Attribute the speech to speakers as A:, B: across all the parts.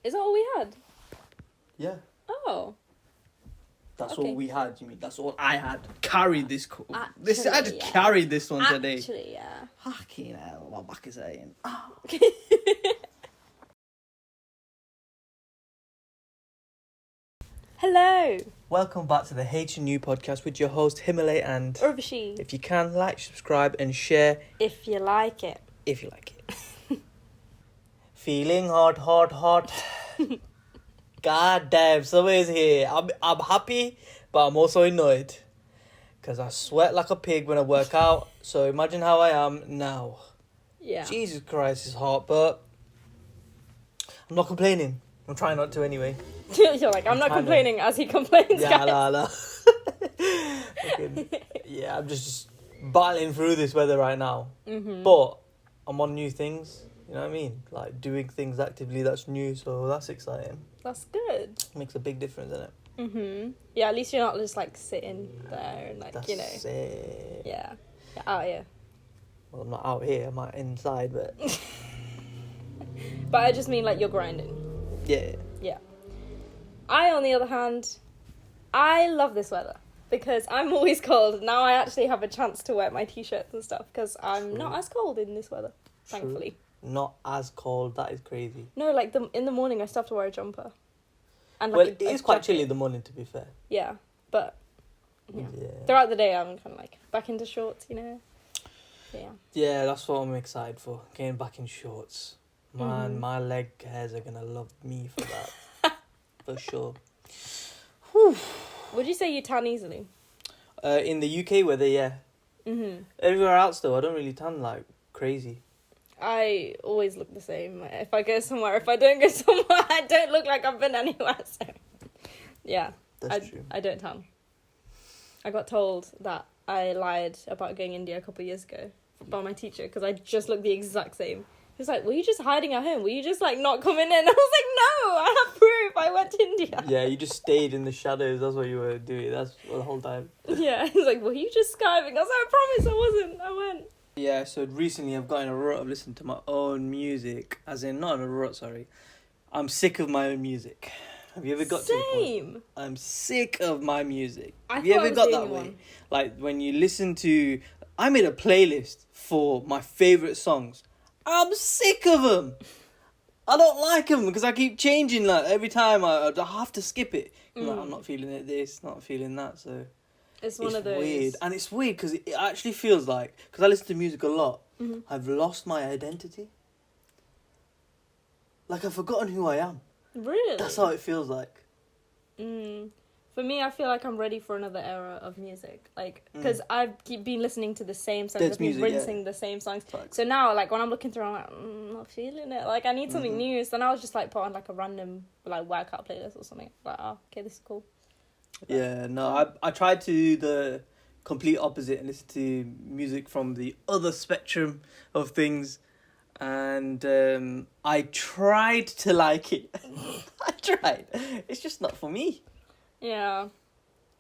A: Is that all we had?
B: Yeah.
A: Oh.
B: That's
A: Okay.
B: all we had, you mean? That's all I had. Carried this. I just
A: Actually,
B: carried this one today.
A: Actually, yeah.
B: Fucking hell, my back is hurting.
A: Hello.
B: Welcome back to the H&U podcast with your host, Himalay, and
A: Urvashi.
B: if you can, like, subscribe, and share
A: If you like it.
B: if you like it. Feeling hot, hot, hot. God damn, summer is here. I'm happy, but I'm also annoyed. Because I sweat like a pig when I work out, so imagine how I am now.
A: Yeah.
B: Jesus Christ, it's hot, but I'm not complaining. I'm trying not to anyway.
A: You're like, I'm not complaining as he complains,
B: Yeah,
A: guys.
B: Yeah, I'm just battling through this weather right now.
A: Mm-hmm.
B: But I'm on new things, you know what I mean? Like doing things actively that's new, so that's exciting.
A: That's good.
B: Makes a big difference, doesn't it?
A: Mm-hmm. Yeah, at least you're not just like sitting there and like,
B: That's
A: you know.
B: it.
A: Yeah. You're out here.
B: Well, I'm not out here, I'm out inside, but
A: But I just mean like you're grinding.
B: yeah.
A: Yeah. I, on the other hand, I love this weather because I'm always cold. Now I actually have a chance to wear my t-shirts and stuff because I'm not as cold in this weather, thankfully.
B: Not as cold, that is crazy.
A: No, like in the morning I still have to wear a jumper. And
B: Well,
A: like
B: it is quite chilly in the morning, to be fair.
A: Yeah, but yeah.
B: Yeah.
A: Throughout the day I'm kind of like back into shorts, you know? Yeah.
B: Yeah, that's what I'm excited for. Getting back in shorts. Man,
A: Mhm.
B: my leg hairs are gonna love me for that. For sure. Whew.
A: Would you say you tan easily?
B: In the UK weather, yeah.
A: Mm-hmm.
B: Everywhere else though, I don't really tan like crazy.
A: I always look the same. If I go somewhere, if I don't go somewhere, I don't look like I've been anywhere. So, yeah,
B: That's true.
A: I don't tan. I got told that I lied about going India a couple of years ago by my teacher because I just looked the exact same. He was like, "Were you just hiding at home? Were you just like not coming in?" I was like, "No, I have proof. I went to India."
B: Yeah, you just stayed in the shadows. That's what you were doing. That's the whole time.
A: Yeah, he's like, "Were you just skiving?" I was like, "I promise I wasn't. I went."
B: Yeah, so recently I've got in a rut of listening to my own music. As in, not in a rut, sorry. I'm sick of my own music. Have you ever got to a point?
A: Same.
B: I'm sick of my music.
A: I
B: Have you
A: thought I
B: ever
A: was
B: got
A: the
B: that
A: only
B: way?
A: one.
B: Like when you listen to... I made a playlist for my favourite songs. I'm sick of them. I don't like them because I keep changing. Like every time I have to skip it. Like, I'm not feeling it this, not feeling that. So
A: It's one of those.
B: weird. And it's weird because it actually feels like... Because I listen to music a lot.
A: Mhm.
B: I've lost my identity. Like I've forgotten who I am.
A: Really?
B: That's how it feels like.
A: For me, I feel like I'm ready for another era of music. Like, because I've been listening to the same songs.
B: Dance
A: I've been
B: music, yeah.
A: rinsing the same songs.
B: Facts.
A: So now, like, when I'm looking through, I'm like, I'm not feeling it. Like, I need something new. So now I was just, like, put on, like, a random, like, workout playlist or something. Like, oh, okay, this is cool.
B: Yeah, no, I tried to do the complete opposite and listen to music from the other spectrum of things. And I tried to like it. I tried. It's just not for me.
A: Yeah.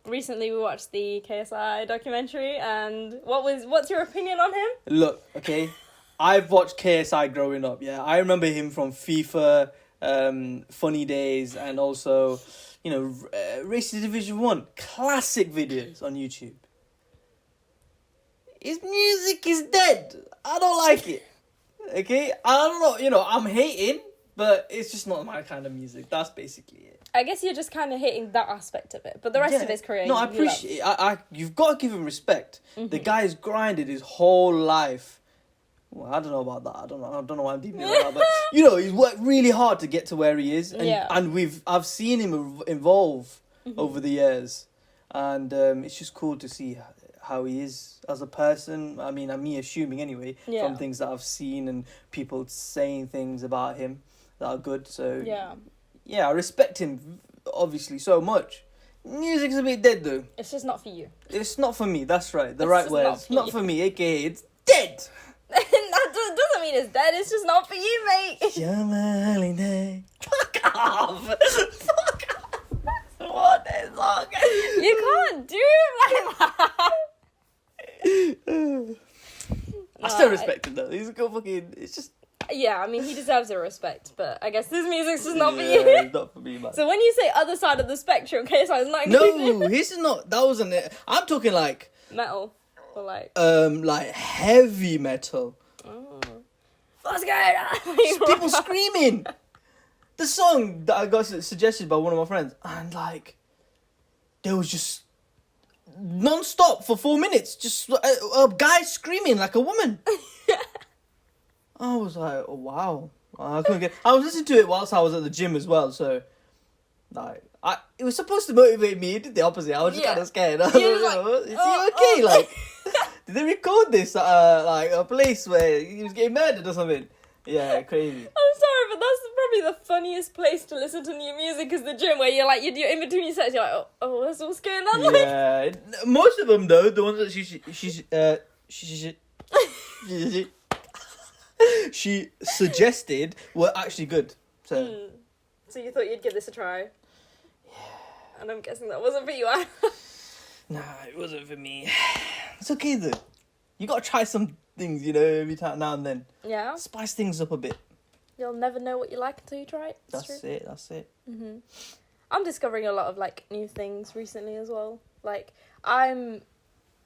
A: Recently, we watched the KSI documentary. And what's your opinion on him?
B: Look, okay, I've watched KSI growing up, yeah. I remember him from FIFA, Funny Days, and also, you know, Race to Division 1. Classic videos on YouTube. His music is dead. I don't like it. Okay? I don't know, you know, I'm hating, but it's just not my kind of music. That's basically it.
A: I guess you're just kind of hating that aspect of it. But the rest of his career,
B: no, I
A: you
B: appreciate it. You've got to give him respect.
A: Mm-hmm.
B: The guy's grinded his whole life. Well, I don't know about that. I don't know why I'm deep into that. But you know, he's worked really hard to get to where he is, and
A: Yeah.
B: and I've seen him evolve over the years, and it's just cool to see how he is as a person. I mean, I'm me assuming anyway from things that I've seen and people saying things about him that are good. So yeah, I respect him obviously so much. Music's a bit dead though.
A: It's just not for you.
B: It's not for me. That's right. The
A: It's
B: right
A: just
B: words.
A: not
B: Not
A: for
B: for me. AKA, it's dead.
A: That doesn't mean it's dead. It's just not for you, mate.
B: Smiling day. Fuck off. Fuck off. What is song?
A: You can't do it like that.
B: I still respect him though. He's a good fucking. It's just
A: Yeah, I mean, he deserves a respect, but I guess this music's just not for
B: Yeah,
A: you.
B: it's not for me, man.
A: So when you say other side of the spectrum, KSI is not
B: No,
A: included.
B: his is not. That wasn't it. I'm talking like
A: Metal. Or like...
B: heavy metal.
A: Oh. What's going on?
B: People screaming. The song that I got suggested by one of my friends, and like, there was just non-stop for 4 minutes, just a guy screaming like a woman. I was like, oh, wow. I couldn't get. I was listening to it whilst I was at the gym as well, so like, it was supposed to motivate me. It did the opposite. I was just kind of scared. I was like, is he okay? Like, did they record this at like a place where he was getting murdered or something? Yeah, crazy.
A: I'm sorry, but that's probably the funniest place to listen to new music is the gym, where you're like, you're in between sets, you're like, what's going on?
B: Yeah, most of them though, the ones that she suggested were actually good. So,
A: So you thought you'd give this a try?
B: Yeah.
A: And I'm guessing that wasn't for you, either.
B: Nah, it wasn't for me. It's okay though. You gotta try some things, you know, every time now and then.
A: Yeah.
B: Spice things up a bit.
A: You'll never know what you like until you try it.
B: That's it.
A: Mm-hmm. I'm discovering a lot of like new things recently as well. Like I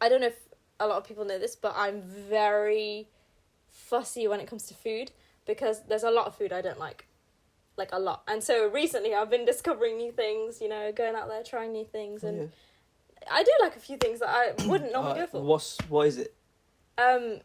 A: don't know if a lot of people know this, but I'm very fussy when it comes to food, because there's a lot of food I don't like a lot. And so recently I've been discovering new things, you know, going out there trying new things, and I do like a few things that I wouldn't normally go for.
B: What is it?
A: I'm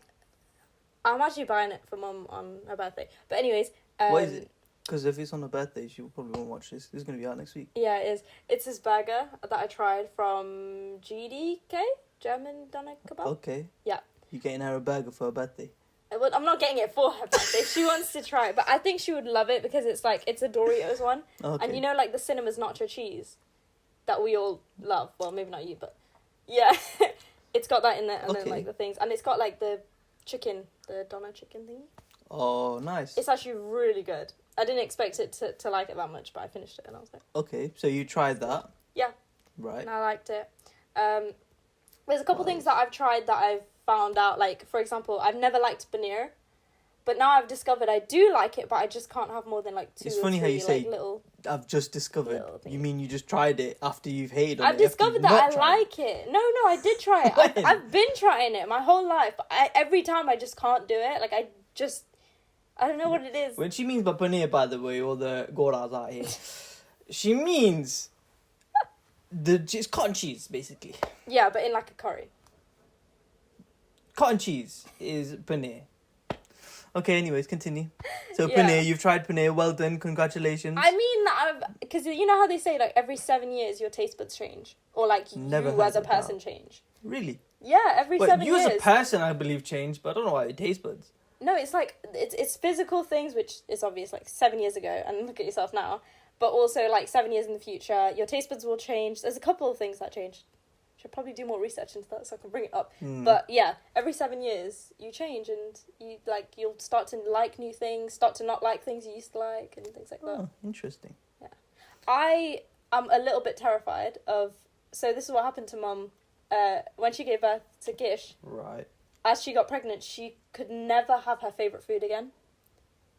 A: actually buying it for Mum on her birthday. But anyways,
B: what is it? Because if it's on her birthday, she probably won't watch this. This is going to be out next week.
A: Yeah, it is. It's this burger that I tried from GDK, German Doner Kebab.
B: Okay.
A: Yeah.
B: You getting her a burger for her birthday?
A: Well, I'm not getting it for her birthday. She wants to try it, but I think she would love it because it's a Doritos one.
B: Okay.
A: And you know, like the Cinema's nacho cheese that we all love. Well, maybe not you, but yeah. It's got that in there, and then like the things. And it's got like the chicken, the doner chicken thingy.
B: Oh, nice.
A: It's actually really good. I didn't expect it to like it that much, but I finished it and I was like...
B: Okay, so you tried that?
A: Yeah.
B: Right.
A: And I liked it. There's a couple things that I've tried that I've found out, like, for example, I've never liked paneer, but now I've discovered I do like it, but I just can't have more than like two. It's funny how you say little.
B: I've just discovered. You mean you just tried it after you've hated on it?
A: I've discovered that I like it. No, I did try it. I've been trying it my whole life, but every time I just can't do it. Like I don't know what it is.
B: When she means by paneer, by the way, all the goras out here, she means it's cotton cheese, basically.
A: Yeah, but in like a curry.
B: Cotton cheese is paneer. Okay, anyways, continue. So paneer, you've tried paneer. Well done, congratulations.
A: I mean that because you know how they say like every 7 years your taste buds change, or like you as a person change.
B: Really?
A: Yeah, every 7 years.
B: You as a person, I believe, changed, but I don't know why your taste buds.
A: No, it's like it's physical things, which is obvious, like 7 years ago, and look at yourself now. But also like 7 years in the future, your taste buds will change. There's a couple of things that change. Should probably do more research into that so I can bring it up. But yeah, every 7 years you change, and you'll start to like new things, start to not like things you used to like, and things like that.
B: Oh, interesting.
A: Yeah, I am a little bit terrified of. So this is what happened to Mum when she gave birth to Gish.
B: Right.
A: As she got pregnant, she could never have her favourite food again.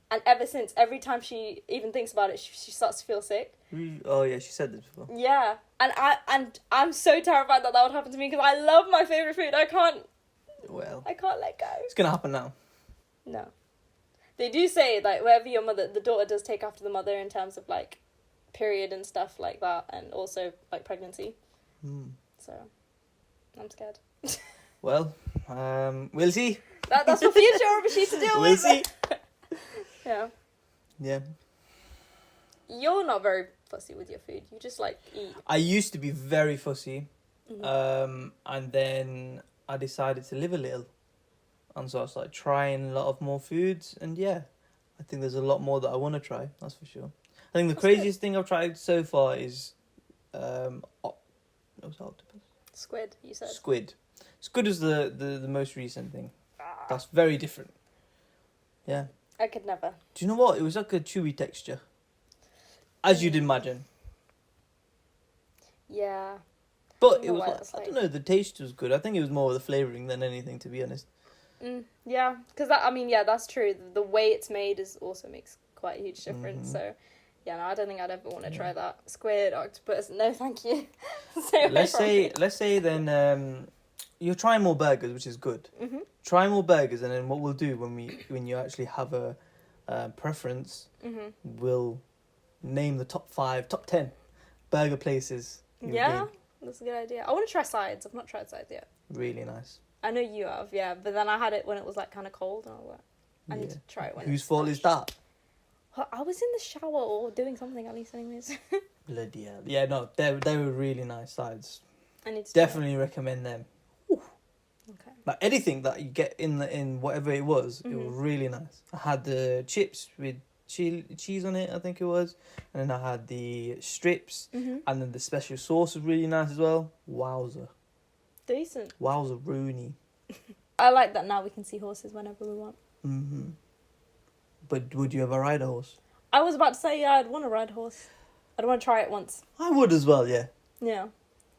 A: And ever since, every time she even thinks about it, she starts to feel sick.
B: Oh yeah, she said this before.
A: Yeah, and I'm so terrified that would happen to me because I love my favourite food. I can't let go.
B: It's gonna happen now.
A: No. They do say, like, wherever your mother, the daughter does take after the mother in terms of, like, period and stuff like that, and also, like, pregnancy. So, I'm scared.
B: Well, we'll see.
A: That's for future Obashi to deal with.
B: We'll see.
A: Yeah.
B: Yeah.
A: You're not very fussy with your food. You just, like, eat.
B: I used to be very fussy. And then I decided to live a little. And so I started trying a lot of more foods. And yeah, I think there's a lot more that I want to try. That's for sure. I think the craziest thing I've tried so far is... what was octopus?
A: Squid, you said.
B: Squid. Squid is the most recent thing. That's very different. Yeah.
A: I could never.
B: Do you know what? It was like a chewy texture. As you'd imagine.
A: Yeah.
B: But it was like, I don't know, the taste was good. I think it was more of the flavouring than anything, to be honest.
A: Yeah, because that's true. The way it's made also makes quite a huge difference. So, yeah, no, I don't think I'd ever want to try that. Squid, octopus, no, thank you.
B: Let's say then you're trying more burgers, which is good.
A: Mm-hmm.
B: Try more burgers, and then what we'll do when you actually have a preference, we'll name the top 10 burger places.
A: Yeah, that's a good idea. I want to try sides. I've not tried sides yet.
B: Really nice.
A: I know you have, yeah, but then I had it when it was like kind of cold, and I was like, I need to try it when.
B: Whose fault is that?
A: Well, I was in the shower or doing something at least, anyways.
B: Bloody hell. Yeah, no, they were really nice sides.
A: I need to
B: definitely recommend them. Ooh.
A: Okay.
B: Like anything that you get in whatever it was really nice. I had the chips with cheese on it, I think it was, and then I had the strips, and then the special sauce was really nice as well. Wowza.
A: Decent.
B: Wowza Rooney.
A: I like that now we can see horses whenever we want.
B: But would you ever ride a horse?
A: I was about to say, yeah, I'd want to ride a horse. I'd want to try it once.
B: I would as well, yeah.
A: Yeah.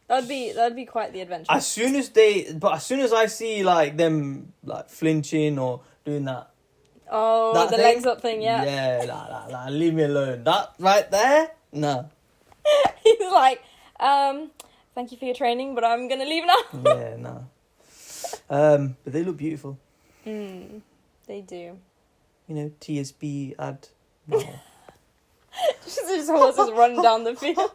A: That'd be quite the adventure.
B: As soon as I see like them like flinching or doing that.
A: Oh, the
B: thing,
A: legs up thing, yeah.
B: Yeah, leave me alone. That right there, no.
A: He's like, thank you for your training, but I'm gonna leave now.
B: Yeah, no. But they look beautiful.
A: They do.
B: You know, TSB ad. No.
A: Just horses running down the field.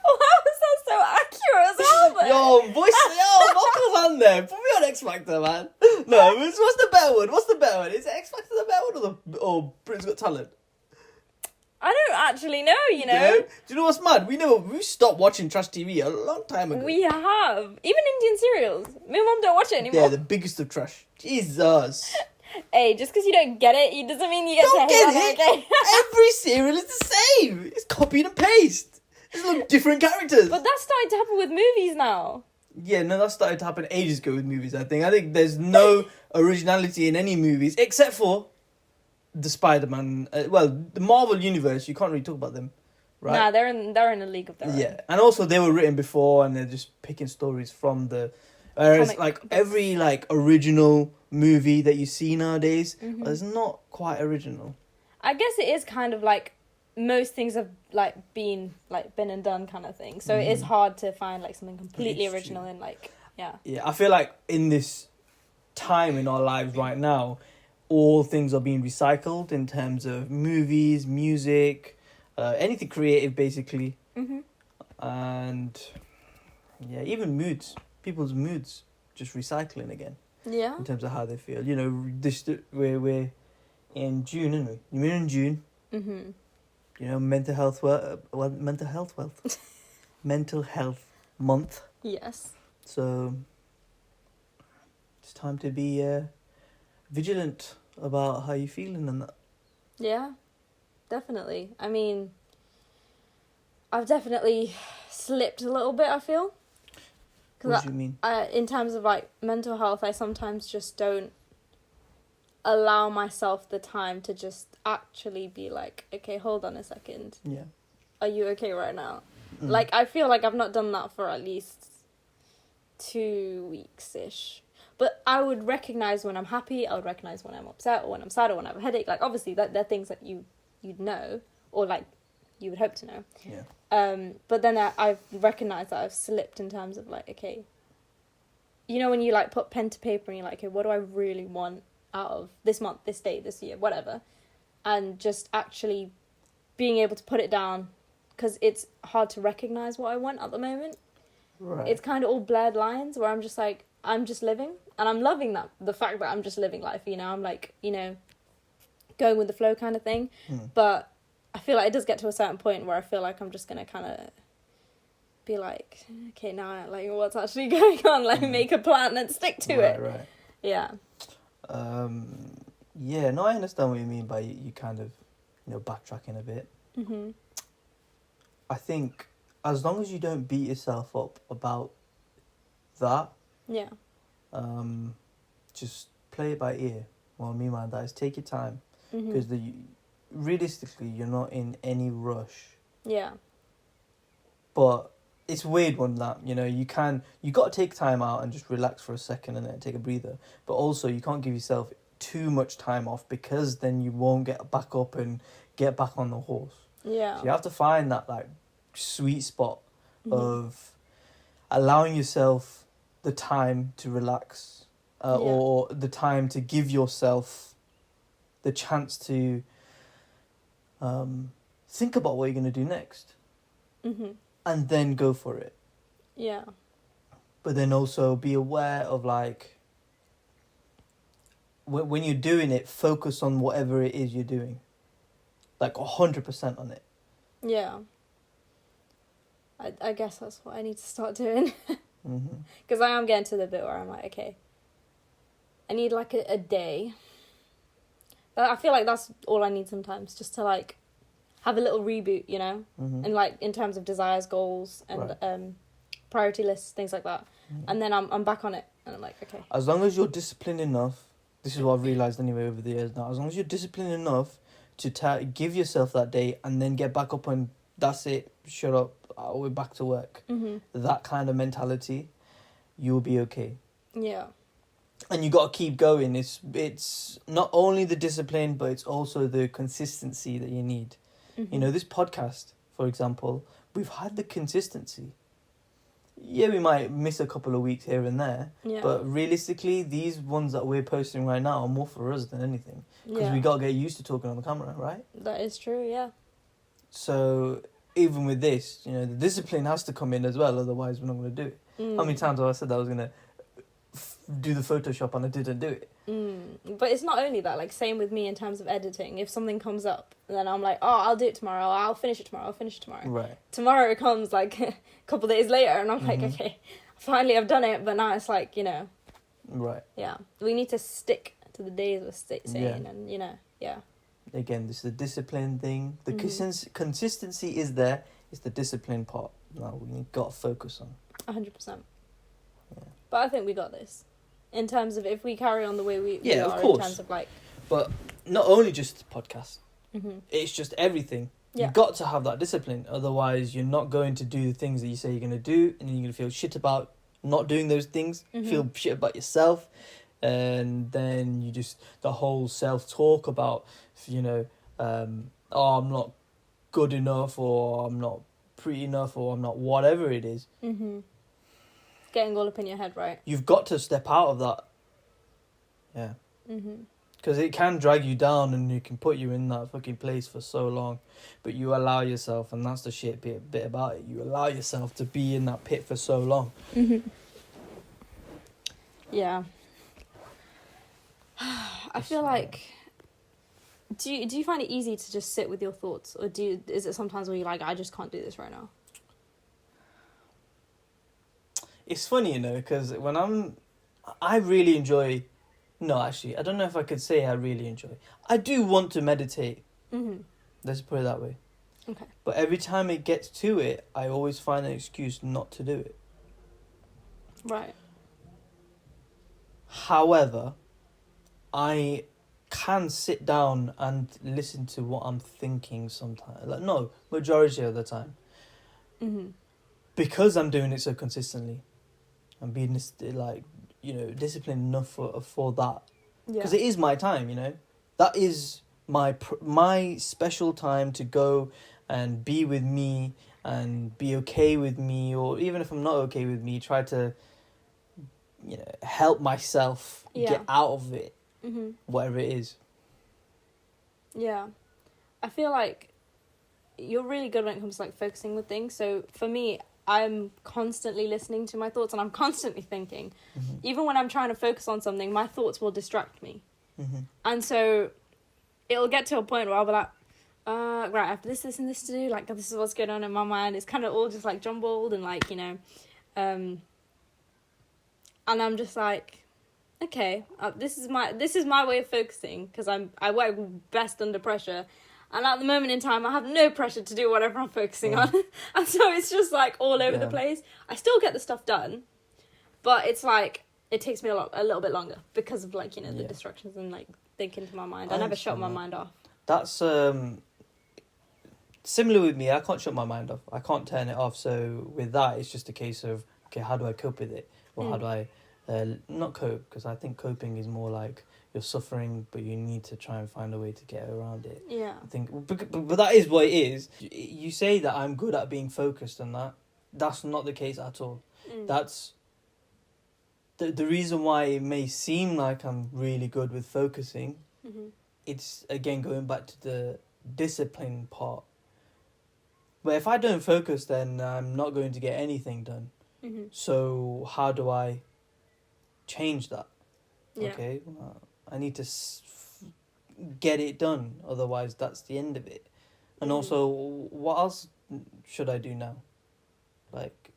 A: How is that so accurate as well, though?
B: Vocals on there. Put me on X Factor, man. No, what's the better one? Is it X Factor the better one or Britain's Got Talent?
A: I don't actually know, you know.
B: Yeah. Do you know what's mad? We stopped watching trash TV a long time ago.
A: We have. Even Indian serials. Me and Mum don't watch it anymore.
B: They're the biggest of trash. Jesus.
A: Hey, just because you don't get it doesn't mean you get to hate on it, okay?
B: Every serial is the same. It's copied and paste. It's like different characters.
A: But that's starting to happen with movies now.
B: Yeah, no, that started to happen ages ago with movies, I think. I think there's no originality in any movies, except for the Spider-Man. The Marvel Universe, you can't really talk about them, right?
A: Nah, they're in a league of their own.
B: Yeah, and also they were written before, and they're just picking stories from the... Whereas, every, original movie that you see nowadays is not quite original.
A: I guess it is kind of like... Most things have been and done kind of thing, so it is hard to find something completely original and
B: I feel like in this time in our lives right now, all things are being recycled in terms of movies, music, anything creative basically, and even moods, people's moods just recycling again.
A: Yeah.
B: In terms of how they feel, we're in June, aren't we? We're in June. Mental health month.
A: Yes.
B: So it's time to be vigilant about how you're feeling and that.
A: Yeah, definitely. I mean, I've definitely slipped a little bit, I feel.
B: What do you mean?
A: In terms of mental health, I sometimes just don't allow myself the time to just actually be okay, hold on a second.
B: Yeah.
A: Are you okay right now? I feel like I've not done that for at least 2 weeks-ish. But I would recognise when I'm happy, I would recognise when I'm upset, or when I'm sad, or when I have a headache. Obviously, they're things that you'd know, or you would hope to know.
B: Yeah.
A: But then I've recognised that I've slipped in terms of okay, when you put pen to paper and you're okay, what do I really want out of this month, this day, this year, whatever, and just actually being able to put it down, because it's hard to recognise what I want at the moment.
B: Right.
A: It's kind of all blurred lines where I'm just I'm just living, and I'm loving the fact that I'm just living life, I'm going with the flow kind of thing. But I feel like it does get to a certain point where I feel like I'm just going to kind of be okay, now what's actually going on, make a plan and stick to it.
B: Right.
A: Yeah.
B: Yeah, no, I understand what you mean by you kind of, backtracking a bit. I think as long as you don't beat yourself up about that,
A: yeah,
B: just play it by ear. What I mean by that is take your time, because realistically you're not in any rush.
A: Yeah.
B: But it's a weird one that, you got to take time out and just relax for a second and then take a breather. But also you can't give yourself too much time off, because then you won't get back up and get back on the horse.
A: Yeah.
B: So you have to find that like sweet spot of allowing yourself the time to relax, or the time to give yourself the chance to think about what you're going to do next. And then go for it.
A: Yeah.
B: But then also be aware of like, when you're doing it, focus on whatever it is you're doing. Like 100% on it.
A: Yeah. I guess that's what I need to start doing. Because I am getting to the bit where I'm like, okay, I need like a day. I feel like that's all I need sometimes, just to like have a little reboot, and like in terms of desires, goals, and priority lists, things like that. And then I'm back on it, and I'm like, okay.
B: As long as you're disciplined enough, this is what I've realised anyway over the years now, as long as you're disciplined enough to give yourself that day and then get back up and that's it, shut up, we're back to work. That kind of mentality, you'll be okay.
A: Yeah.
B: And you got to keep going. It's not only the discipline, but it's also the consistency that you need. This podcast, for example, we've had the consistency. Yeah, we might miss a couple of weeks here and there, but realistically, these ones that we're posting right now are more for us than anything. Because we got to get used to talking on the camera, right?
A: That is true, yeah.
B: So even with this, the discipline has to come in as well, otherwise we're not going to do it. How many times have I said that I was going to do the Photoshop and I didn't do it?
A: But it's not only that, like same with me in terms of editing. If something comes up, then I'm like, oh, I'll do it tomorrow, I'll finish it tomorrow.
B: Right.
A: Tomorrow comes like a couple of days later and I'm like, okay, finally I've done it, but now it's like,
B: Right.
A: Yeah. We need to stick to the days we're saying and, yeah.
B: Again, this is the discipline thing. The consistency is there. It's the discipline part now we've got to focus on.
A: 100%.
B: Yeah.
A: But I think we got this. In terms of if we carry on the way we are,
B: of course.
A: In terms of like...
B: But not only just the podcast. It's just everything.
A: Yeah.
B: You've got to have that discipline. Otherwise, you're not going to do the things that you say you're going to do. And then you're going to feel shit about not doing those things. Feel shit about yourself. And then you just... The whole self-talk about, I'm not good enough, or I'm not pretty enough, or I'm not whatever it is.
A: Getting all up in your head, right?
B: You've got to step out of that. Yeah. Because it can drag you down and it can put you in that fucking place for so long. But you allow yourself, and that's the shit bit about it, you allow yourself to be in that pit for so long.
A: Yeah. I feel like... Do you find it easy to just sit with your thoughts? Or is it sometimes where you're like, I just can't do this right now?
B: It's funny, because I really enjoy... No, actually, I don't know if I could say I really enjoy. I do want to meditate. Let's put it that way.
A: Okay.
B: But every time it gets to it, I always find an excuse not to do it.
A: Right.
B: However, I can sit down and listen to what I'm thinking sometimes. Like, no, majority of the time. Because I'm doing it so consistently. I'm being disciplined enough for that. Because it is my time, That is my special time to go and be with me and be okay with me, or even if I'm not okay with me, try to help myself get out of it, whatever it is.
A: Yeah. I feel like you're really good when it comes to like focusing with things. So for me, I'm constantly listening to my thoughts and I'm constantly thinking. Even when I'm trying to focus on something, my thoughts will distract me. And so it'll get to a point where I'll be like, right, I have this and this to do. Like, this is what's going on in my mind. It's kind of all just like jumbled and like, and I'm just like, okay, this is my way of focusing, because I work best under pressure. And at the moment in time, I have no pressure to do whatever I'm focusing on. And so it's just like all over the place. I still get the stuff done, but it's like, it takes me a little bit longer because of like, the distractions and like thinking to my mind. I never shut my mind off.
B: That's, to similar with me, I can't shut my mind off. I can't turn it off. So with that, it's just a case of, okay, how do I cope with it? Or how do I not cope? Because I think coping is more like you're suffering, but you need to try and find a way to get around it.
A: Yeah.
B: I think, but that is what it is. You say that I'm good at being focused and that. That's not the case at all. That's the reason why it may seem like I'm really good with focusing. It's, again, going back to the discipline part. But if I don't focus, then I'm not going to get anything done. So how do I change that?
A: Yeah.
B: Okay, I need to get it done. Otherwise, that's the end of it. And also, what else should I do now? Like,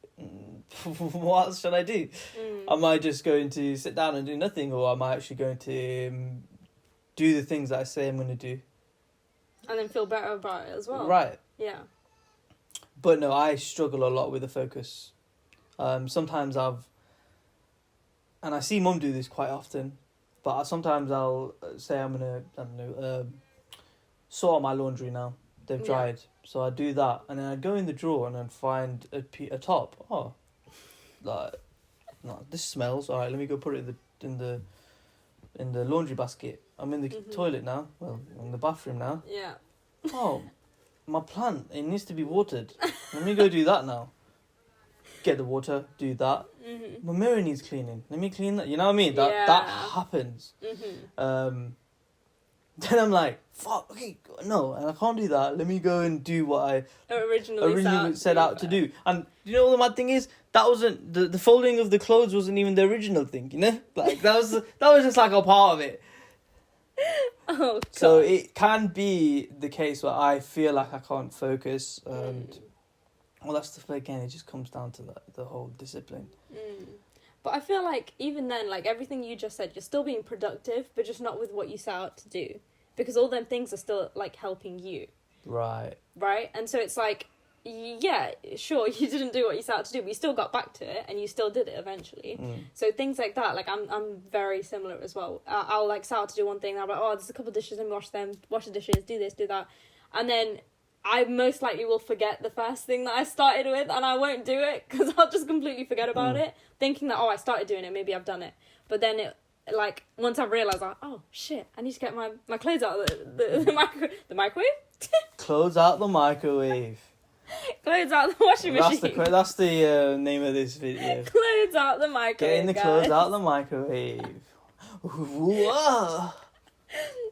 B: what else should I do? Am I just going to sit down and do nothing, or am I actually going to do the things that I say I'm going to do?
A: And then feel better about it as well.
B: Right.
A: Yeah.
B: But no, I struggle a lot with the focus. Sometimes and I see Mum do this quite often, but sometimes I'll say I'm going to, sort out my laundry now. They've dried. So I do that, and then I go in the drawer and then find a top. Oh, like, no, this smells. All right, let me go put it in the laundry basket. I'm in the toilet now. Well, I'm in the bathroom now.
A: Yeah.
B: Oh, my plant, it needs to be watered. Let me go do that now. Get the water, do that. My mirror needs cleaning. Let me clean that. You know what I mean? That happens. Then I'm like, fuck, okay, no, and I can't do that. Let me go and do what I originally set out to do. And you know what the mad thing is? That wasn't the folding of the clothes wasn't even the original thing, you know? Like that was just like a part of it.
A: Oh, God.
B: So it can be the case where I feel like I can't focus, and well, that's again, it just comes down to the whole discipline.
A: But I feel like even then, like everything you just said, you're still being productive, but just not with what you set out to do. Because all them things are still, like, helping you.
B: Right.
A: Right? And so it's like, yeah, sure, you didn't do what you set out to do, but you still got back to it, and you still did it eventually. So things like that, like, I'm very similar as well. I'll, like, set out to do one thing, and I'm like, oh, there's a couple of dishes, let me wash them, wash the dishes, do this, do that. And then I most likely will forget the first thing that I started with, and I won't do it, because I'll just completely forget about it, thinking that, oh, I started doing it, maybe I've done it. But then it, like, once I've realised, like, oh, shit, I need to get my clothes out of the microwave?
B: Clothes out the microwave.
A: Clothes out the washing machine.
B: That's the name of this video.
A: Clothes out the microwave,
B: Getting the clothes out the microwave. Whoa.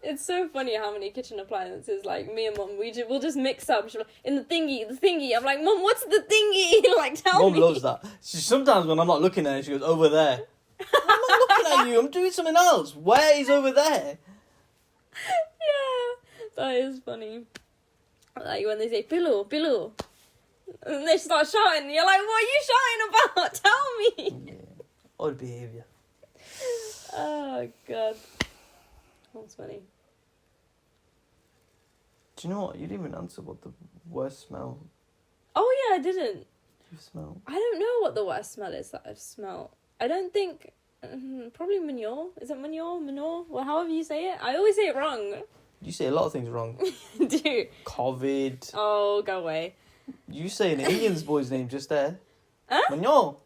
A: It's so funny how many kitchen appliances, like, me and Mum, we'll just mix up. She'll be like, in the thingy. I'm like, Mum, what's the thingy? Like, tell me.
B: Mum loves that. Sometimes when I'm not looking at her, she goes, over there. I'm not looking at you, I'm doing something else. Where is over there?
A: Yeah, that is funny. Like, when they say, pillow. And they start shouting, you're like, what are you shouting about? Tell me.
B: Yeah. Odd behaviour.
A: Oh, God. That's funny.
B: Do you know what? You didn't even answer what the worst smell
A: Oh, yeah, I didn't.
B: you smell.
A: I don't know what the worst smell is that I've smelled. I don't think... probably manure. Is it manure? Well, however you say it. I always say it wrong.
B: You say a lot of things wrong.
A: Do.
B: COVID.
A: Oh, go away.
B: You say an Indian's boy's name just there.
A: Huh?
B: Manure.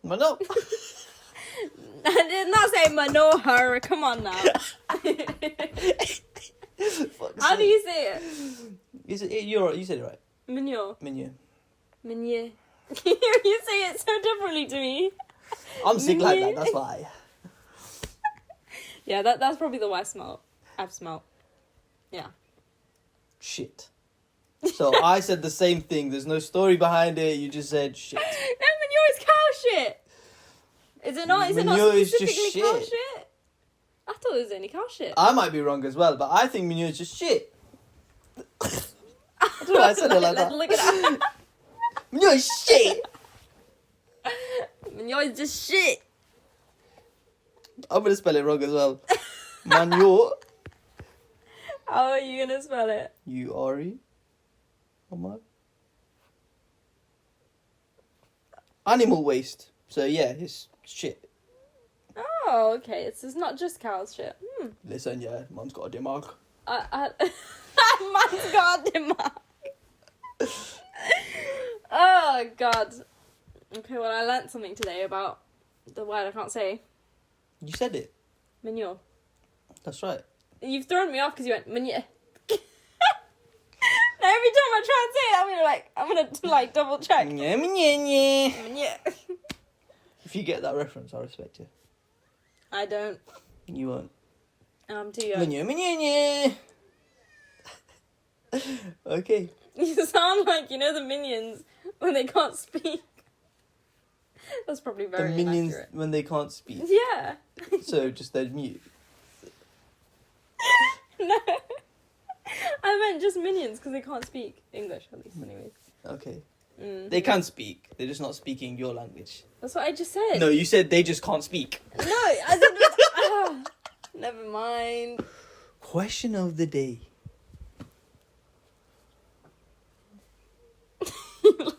A: I did not say Manohar. Come on now. How do you say it?
B: You said it right.
A: Manure.
B: Manure.
A: You say it so differently to me.
B: I'm sick like that, that's why.
A: Yeah, that's probably the worst smell I've smelled. Yeah.
B: Shit. So I said the same thing. There's no story behind it. You just said shit.
A: No, manure is cow shit. Is it not? Is it not
B: Manure is
A: specifically
B: just
A: cow
B: shit.
A: shit? I thought it was only cow shit.
B: I might be wrong as well, but I think manure is just shit. I don't know why I said it like that.
A: Let's look it up.
B: Manure is shit.
A: Manure is just shit.
B: I'm gonna spell it wrong as well. Manure.
A: How are you gonna spell it?
B: U-R-E. Animal waste. So yeah, it's shit.
A: Oh, okay. It's not just cow's shit.
B: Listen, yeah, man's got a dimag.
A: Man's got a dimag. Oh, God. Okay, well, I learnt something today about the word I can't say.
B: You said it.
A: Manure.
B: That's right.
A: You've thrown me off because you went, manure. Every time I try and say it, I'm gonna double check.
B: Yeah. If you get that reference, I respect you.
A: I don't.
B: You won't.
A: I'm too young.
B: Okay.
A: You sound like, the Minions when they can't speak. That's probably very
B: The Minions
A: inaccurate.
B: when they can't speak.
A: Yeah.
B: So just they're mute.
A: No. I meant just Minions because they can't speak English, at least, anyways.
B: Okay.
A: Mm.
B: They can speak. They're just not speaking your language.
A: That's what I just said.
B: No, you said they just can't speak.
A: No, I said... never mind.
B: Question of the day.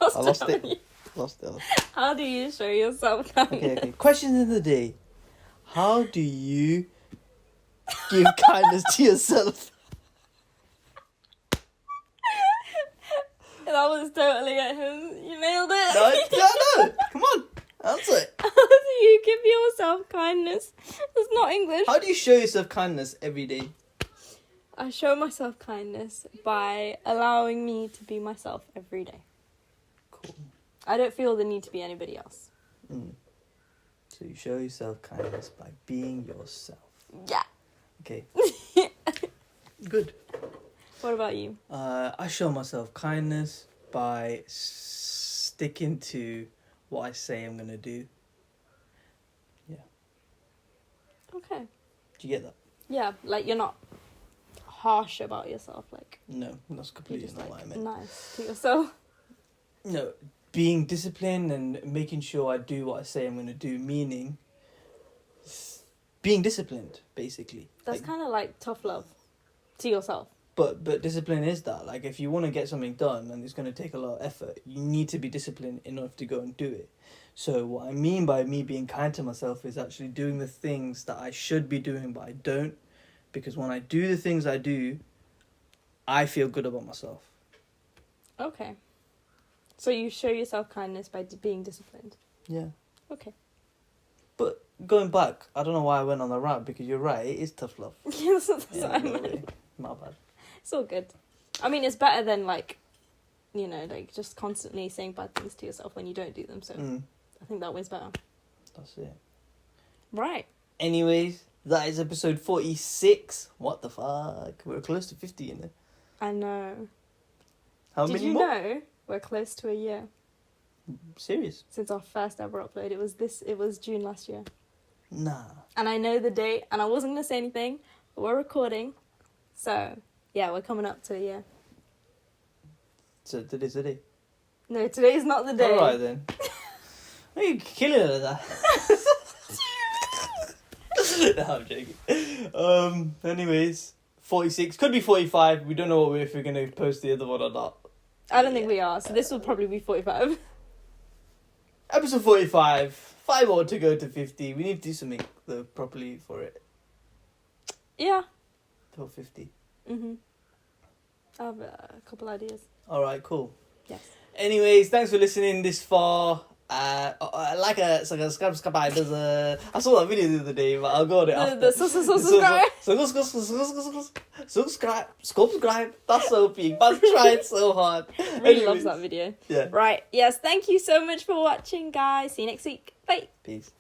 A: I
B: lost it.
A: How do you show yourself kindness?
B: Okay. Question of the day. How do you give kindness to yourself?
A: That was totally at him. You nailed it.
B: No. Come on. Answer it.
A: How do you give yourself kindness? It's not English.
B: How do you show yourself kindness every day?
A: I show myself kindness by allowing me to be myself every day.
B: Cool.
A: I don't feel the need to be anybody else.
B: So you show yourself kindness by being yourself.
A: Yeah.
B: Okay. Good.
A: What about you?
B: I show myself kindness by sticking to what I say I'm going to do. Yeah.
A: Okay.
B: Do you get that?
A: Yeah, like you're not harsh about yourself. Like
B: No, that's
A: you're
B: completely
A: just
B: not what I
A: like
B: meant.
A: nice to yourself.
B: No, being disciplined and making sure I do what I say I'm going to do, meaning being disciplined, basically.
A: That's kind of like tough love to yourself.
B: But discipline is that. Like, if you want to get something done and it's going to take a lot of effort, you need to be disciplined enough to go and do it. So what I mean by me being kind to myself is actually doing the things that I should be doing, but I don't. Because when I do the things I do, I feel good about myself.
A: Okay. So you show yourself kindness by being disciplined.
B: Yeah.
A: Okay.
B: But going back, I don't know why I went on the rant, because you're right, it is tough love.
A: Yes, that's
B: Yeah,
A: what I
B: no
A: meant.
B: way. My bad.
A: It's all good. I mean, it's better than like just constantly saying bad things to yourself when you don't do them. So I think that way's better.
B: That's it.
A: Right.
B: Anyways, that is episode 46. What the fuck? We're close to 50 in there.
A: I know.
B: How
A: Did
B: many
A: you
B: more?
A: know we're close to a year
B: Serious?
A: since our first ever upload? It was June last year.
B: Nah.
A: And I know the date, and I wasn't gonna say anything, but we're recording. So yeah, we're coming up to a year.
B: So today's the day.
A: No, today's not the day.
B: Alright then. Are you killing it at that? No, I'm joking. Anyways, 46. Could be 45. We don't know if we're going to post the other one or not.
A: I don't think we are, so this will probably be 45.
B: Episode 45. 5 more to go to 50. We need to do something though properly for it.
A: Yeah.
B: Till 50.
A: I have a couple ideas.
B: Alright, cool.
A: Yes.
B: Anyways, thanks for listening this far. Subscribe. I saw that video the other day, but I'll go on it after. Subscribe. That's so big. But tried so hard.
A: Really loves that video.
B: Yeah.
A: Right. Yes. Thank you so much for watching, guys. See you next week. Bye.
B: Peace.